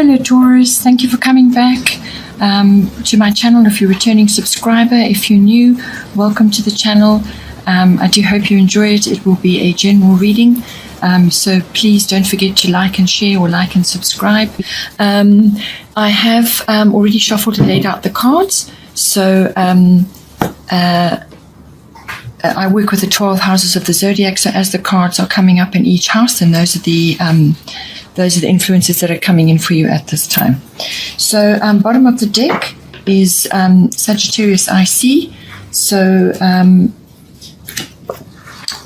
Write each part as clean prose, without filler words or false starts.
Hello Taurus, thank you for coming back to my channel. If you're a returning subscriber, if you're new, welcome to the channel. I do hope you enjoy it. It will be a general reading, so please don't forget to like and share, or like and subscribe. I have already shuffled and laid out the cards, so I work with the 12 houses of the zodiac, so as the cards are coming up in each house, then those are the influences that are coming in for you at this time. So bottom of the deck is Sagittarius IC. So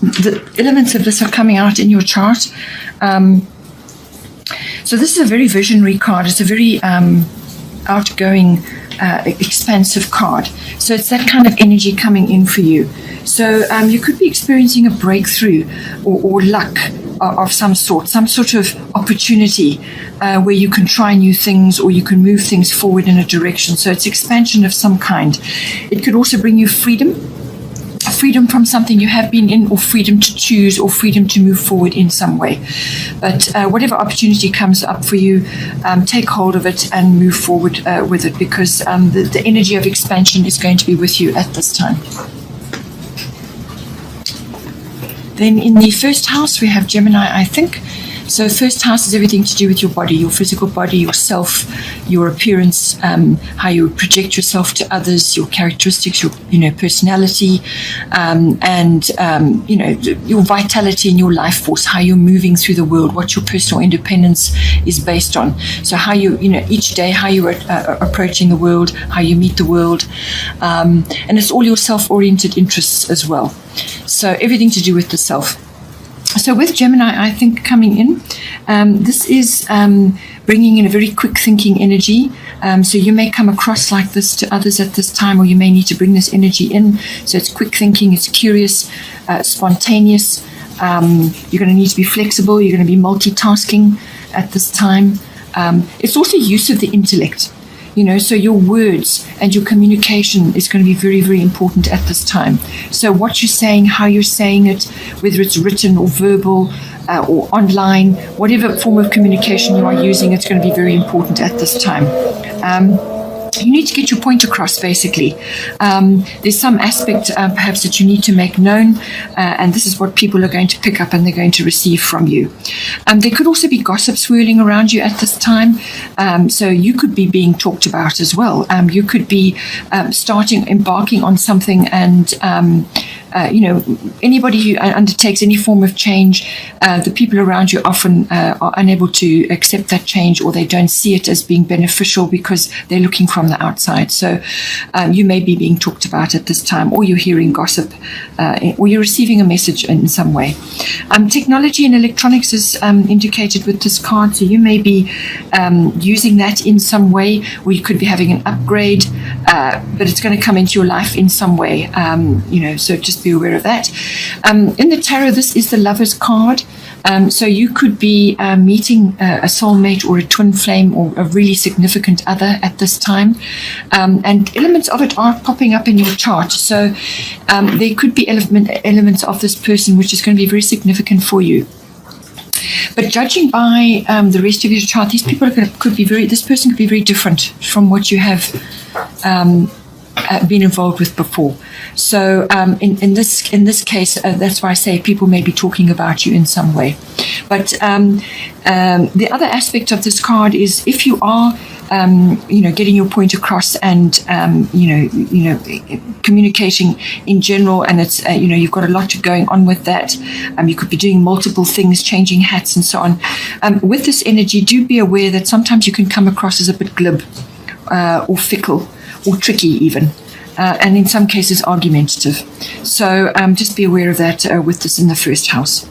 the elements of this are coming out in your chart. So this is a very visionary card. It's a very outgoing, expansive card. So it's that kind of energy coming in for you. So you could be experiencing a breakthrough or luck of some sort of opportunity where you can try new things, or you can move things forward in a direction. So it's expansion of some kind. It could also bring you freedom from something you have been in, or freedom to choose, or freedom to move forward in some way. But whatever opportunity comes up for you, take hold of it and move forward with it, because the energy of expansion is going to be with you at this time. Then in the first house we have Gemini, I think. So first house is everything to do with your body, your physical body, yourself, your appearance, how you project yourself to others, your characteristics, your personality, and your vitality and your life force, how you're moving through the world, what your personal independence is based on. So how each day, how you're approaching the world, how you meet the world, and it's all your self-oriented interests as well. So everything to do with the self. So with Gemini, I think coming in, this is bringing in a very quick thinking energy. So you may come across like this to others at this time, or you may need to bring this energy in. So it's quick thinking, it's curious, spontaneous. You're going to need to be flexible. You're going to be multitasking at this time. It's also use of the intellect. So your words and your communication is going to be very, very important at this time. So what you're saying, how you're saying it, whether it's written or verbal or online, whatever form of communication you are using, it's going to be very important at this time. You need to get your point across, basically. There's some aspect perhaps that you need to make known, and this is what people are going to pick up and they're going to receive from you. There could also be gossip swirling around you at this time, so you could be being talked about as well. You could be embarking on something, and anybody who undertakes any form of change, the people around you often are unable to accept that change, or they don't see it as being beneficial because they're looking from the outside. So you may be being talked about at this time, or you're hearing gossip, or you're receiving a message in some way. Technology and electronics is indicated with this card, so you may be using that in some way, or you could be having an upgrade, but it's going to come into your life in some way, so just be aware of that. In the tarot, this is the Lover's card. So you could be meeting a soulmate or a twin flame or a really significant other at this time. And elements of it are popping up in your chart. So there could be elements of this person which is going to be very significant for you. But judging by the rest of your chart, these people this person could be very different from what you have been involved with before. So in this case, that's why I say people may be talking about you in some way. But the other aspect of this card is, if you are getting your point across and communicating in general, and it's you've got a lot going on with that. You could be doing multiple things, changing hats and so on. With this energy, do be aware that sometimes you can come across as a bit glib or fickle or tricky even. And in some cases argumentative. So just be aware of that with this in the first house.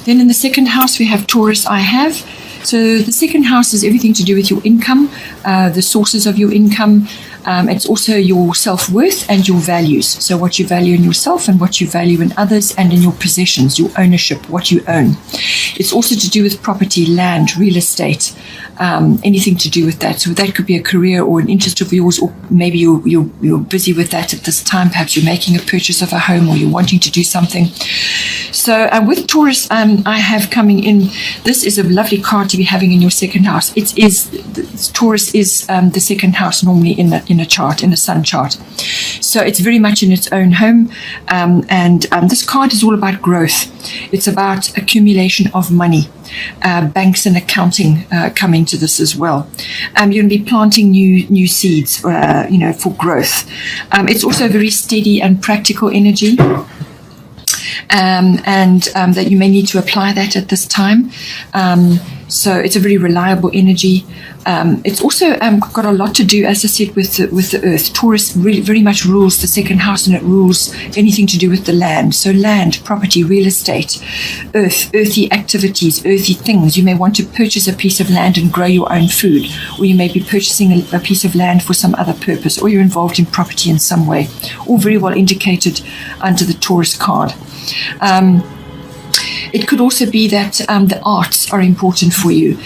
Then in the second house we have Taurus I have. So the second house is everything to do with your income, the sources of your income, It's also your self-worth and your values. So what you value in yourself and what you value in others and in your possessions, your ownership, what you own. It's also to do with property, land, real estate, anything to do with that. So that could be a career or an interest of yours, or maybe you're busy with that at this time. Perhaps you're making a purchase of a home or you're wanting to do something. So with Taurus, I have coming in, this is a lovely card to be having in your second house. Taurus is the second house normally in a chart, in a sun chart. So it's very much in its own home. And this card is all about growth. It's about accumulation of money. Banks and accounting come into this as well. You're going to be planting new seeds, for growth. It's also a very steady and practical energy. And that you may need to apply that at this time. So it's a very reliable energy. It's also got a lot to do, as I said, with the earth. Taurus really very much rules the second house, and it rules anything to do with the land. So land, property, real estate, earthy activities, earthy things. You may want to purchase a piece of land and grow your own food, or you may be purchasing a piece of land for some other purpose, or you're involved in property in some way, all very well indicated under the Taurus card. It could also be that the arts are important for you.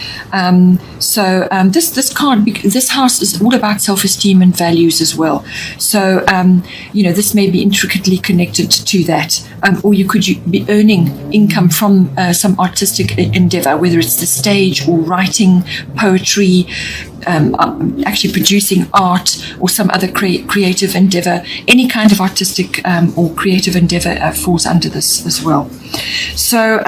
This house is all about self-esteem and values as well. So, this may be intricately connected to that. Or you could be earning income from some artistic endeavor, whether it's the stage or writing, poetry, actually producing art or some other creative endeavor. Any kind of artistic or creative endeavor falls under this as well. So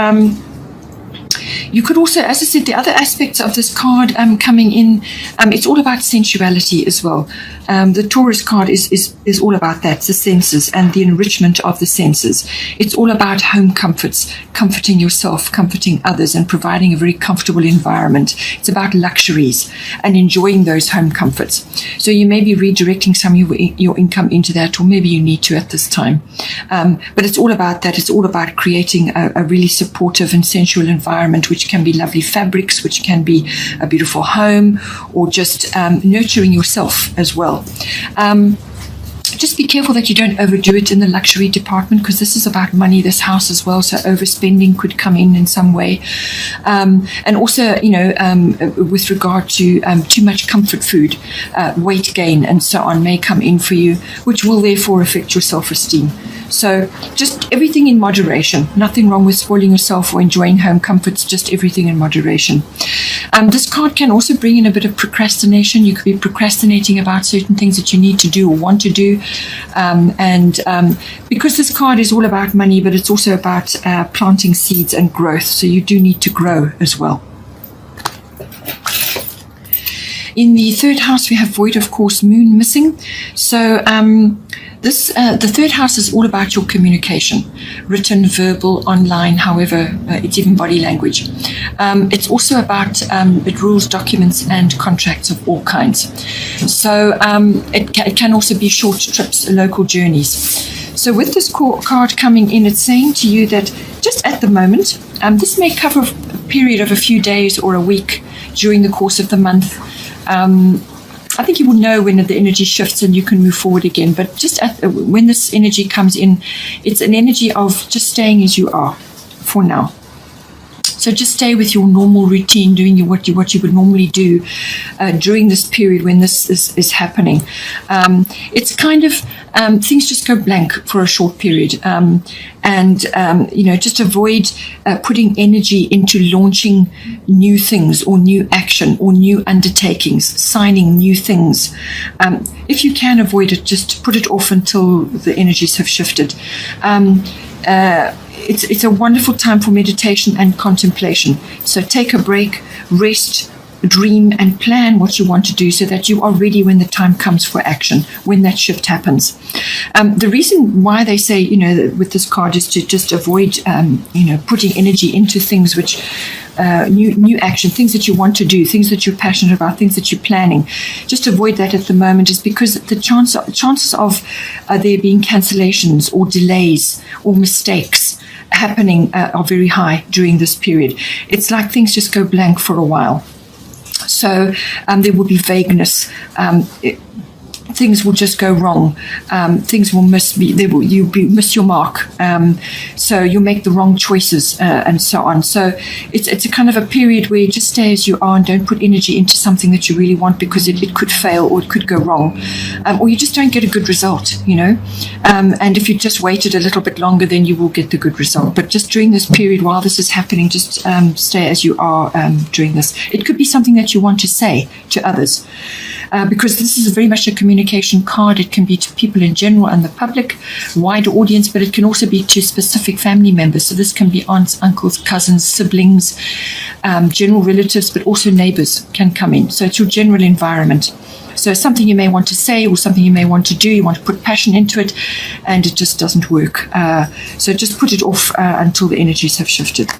you could also, as I said, the other aspects of this card coming in, it's all about sensuality as well. The Taurus card is all about that, the senses and the enrichment of the senses. It's all about home comforts, comforting yourself, comforting others, and providing a very comfortable environment. It's about luxuries and enjoying those home comforts. So you may be redirecting some of your income into that, or maybe you need to at this time. But it's all about that. It's all about creating a really supportive and sensual environment, which can be lovely fabrics, which can be a beautiful home, or just nurturing yourself as well. Just be careful that you don't overdo it in the luxury department, because this is about money, this house as well. So overspending could come in some way. And also, with regard to too much comfort food, weight gain and so on may come in for you, which will therefore affect your self-esteem. So just everything in moderation. Nothing wrong with spoiling yourself or enjoying home comforts, just everything in moderation. This card can also bring in a bit of procrastination. You could be procrastinating about certain things that you need to do or want to do. Because this card is all about money, but it's also about planting seeds and growth. So you do need to grow as well. In the third house, we have void, of course, moon missing. So the third house is all about your communication, written, verbal, online, however, it's even body language. It's also about, it rules documents and contracts of all kinds. So it can also be short trips, local journeys. So with this card coming in, it's saying to you that just at the moment, this may cover a period of a few days or a week during the course of the month. I think you will know when the energy shifts and you can move forward again. But just when this energy comes in, it's an energy of just staying as you are for now. So just stay with your normal routine, doing what you would normally do during this period when this is happening. It's kind of things just go blank for a short period, and just avoid putting energy into launching new things or new action or new undertakings, signing new things. If you can avoid it, just put it off until the energies have shifted. It's a wonderful time for meditation and contemplation. So take a break, rest, dream, and plan what you want to do so that you are ready when the time comes for action, when that shift happens. The reason why they say, with this card is to just avoid, putting energy into things which, new action, things that you want to do, things that you're passionate about, things that you're planning. Just avoid that at the moment, is because the chances of there being cancellations or delays or mistakes happening are very high during this period. It's like things just go blank for a while. So there will be vagueness. things will just go wrong. Things will miss your mark. So you'll make the wrong choices and so on. So it's a kind of a period where you just stay as you are and don't put energy into something that you really want, because it could fail or it could go wrong, or you just don't get a good result, and if you just waited a little bit longer, then you will get the good result. But just during this period, while this is happening, just stay as you are during this. It could be something that you want to say to others, because this is very much a communication card. It can be to people in general and the public, wider audience, but it can also be to specific family members. So this can be aunts, uncles, cousins, siblings, general relatives, but also neighbors can come in. So it's your general environment. So something you may want to say or something you may want to do, you want to put passion into it, and it just doesn't work. So just put it off until the energies have shifted.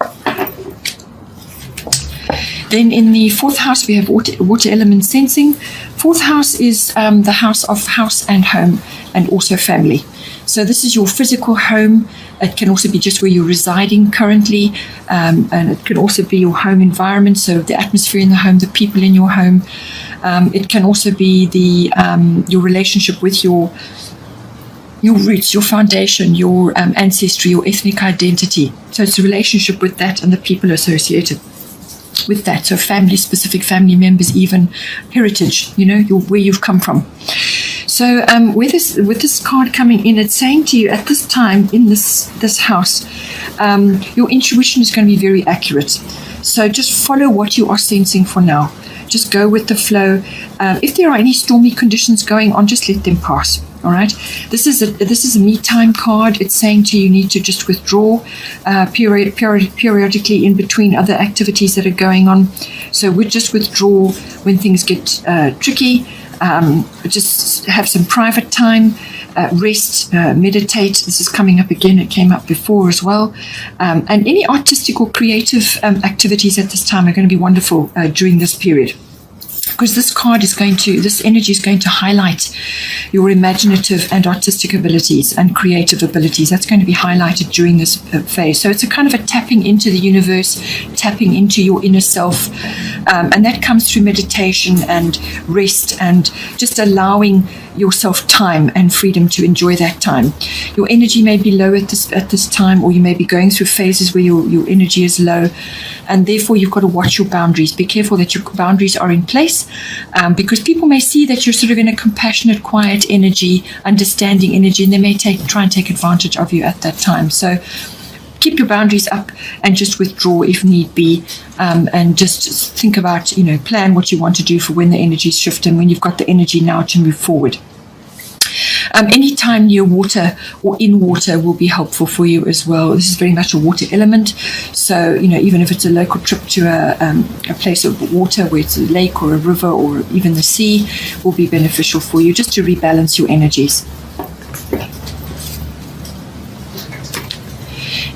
Then in the fourth house, we have water element sensing. Fourth house is the house of house and home, and also family. So this is your physical home. It can also be just where you're residing currently, and it can also be your home environment, so the atmosphere in the home, the people in your home. It can also be your relationship with your roots, your foundation, your ancestry, your ethnic identity. So it's a relationship with that and the people associated with that. So family, specific family members, even heritage, where you've come from. So with this card coming in, it's saying to you at this time in this house, your intuition is going to be very accurate. So just follow what you are sensing for now. Just go with the flow. If there are any stormy conditions going on, just let them pass. All right. This is a me time card. It's saying to you need to just withdraw periodically in between other activities that are going on. So we just withdraw when things get tricky. Just have some private time, rest, meditate. This is coming up again. It came up before as well. And any artistic or creative activities at this time are going to be wonderful during this period. Because this energy is going to highlight your imaginative and artistic abilities and creative abilities. That's going to be highlighted during this phase. So it's a kind of a tapping into the universe, tapping into your inner self. And that comes through meditation and rest and just allowing yourself time and freedom to enjoy that time. Your energy may be low at this time, or you may be going through phases where your energy is low, and therefore you've got to watch your boundaries. Be careful that your boundaries are in place, because people may see that you're sort of in a compassionate, quiet energy, understanding energy, and they may try and take advantage of you at that time. So keep your boundaries up and just withdraw if need be, and just think about, plan what you want to do for when the energies shift and when you've got the energy now to move forward. Any time near water or in water will be helpful for you as well. This is very much a water element. So, even if it's a local trip to a place of water, where it's a lake or a river or even the sea, will be beneficial for you just to rebalance your energies.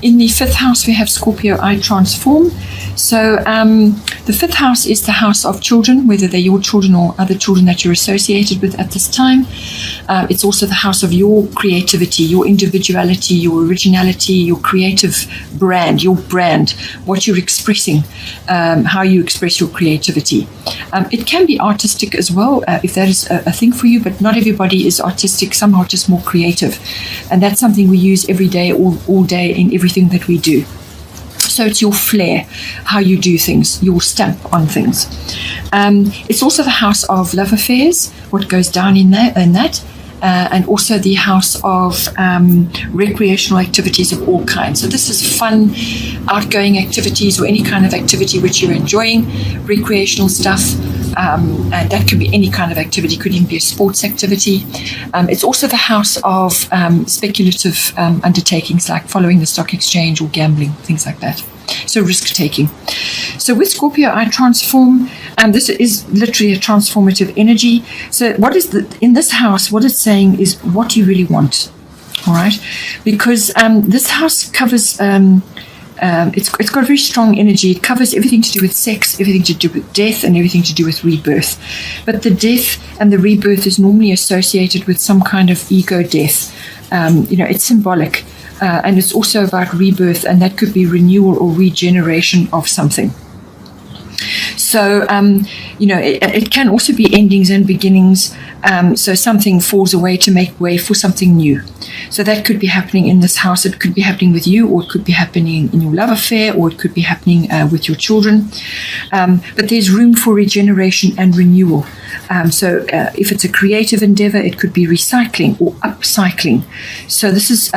In the fifth house, we have Scorpio, I transform. So the fifth house is the house of children, whether they're your children or other children that you're associated with at this time. It's also the house of your creativity, your individuality, your originality, your creative brand, what you're expressing, how you express your creativity. It can be artistic as well, if that is a thing for you, but not everybody is artistic. Some are just more creative. And that's something we use every day, all day, in everything that we do. So it's your flair, how you do things, your stamp on things. It's also the house of love affairs, what goes down in that, and also the house of recreational activities of all kinds. So this is fun, outgoing activities or any kind of activity which you're enjoying, recreational stuff. And that could be any kind of activity, could even be a sports activity. It's also the house of speculative undertakings like following the stock exchange or gambling, things like that. So risk-taking. So with Scorpio, I transform. This is literally a transformative energy. So in this house, what it's saying is what you really want, all right? Because this house covers... it's got a very strong energy. It covers everything to do with sex, everything to do with death, and everything to do with rebirth. But the death and the rebirth is normally associated with some kind of ego death. It's symbolic. And it's also about rebirth, and that could be renewal or regeneration of something. So, it can also be endings and beginnings. So something falls away to make way for something new. So that could be happening in this house. It could be happening with you, or it could be happening in your love affair, or it could be happening with your children. But there's room for regeneration and renewal. So if it's a creative endeavor, it could be recycling or upcycling. So this is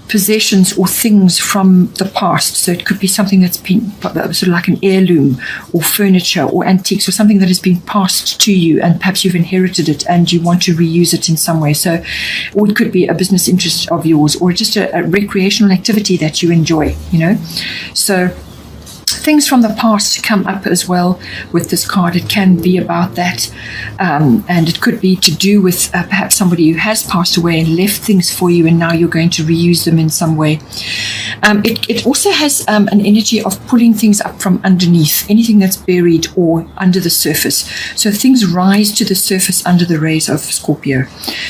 possessions or things from the past. So it could be something that's been sort of like an heirloom, or furniture or antiques, or something that has been passed to you, and perhaps you've inherited it and you want to reuse it in some way. So, or it could be a business interest of yours, or just a recreational activity that you enjoy, So things from the past come up as well with this card. It can be about that, and it could be to do with perhaps somebody who has passed away and left things for you, and now you're going to reuse them in some way. It also has an energy of pulling things up from underneath, anything that's buried or under the surface. So things rise to the surface under the rays of Scorpio.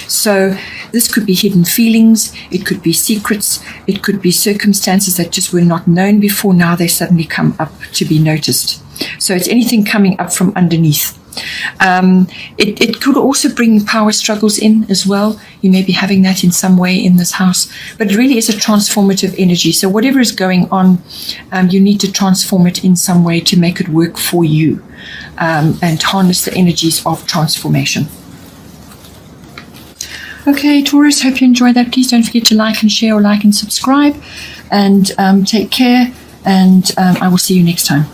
So this could be hidden feelings, it could be secrets, it could be circumstances that just were not known before. Now they suddenly come up to be noticed. So it's anything coming up from underneath. It could also bring power struggles in as well. You may be having that in some way in this house, but it really is a transformative energy. So whatever is going on, you need to transform it in some way to make it work for you, and harness the energies of transformation. Okay, Taurus, hope you enjoyed that. Please don't forget to like and share, or like and subscribe, and take care, and I will see you next time.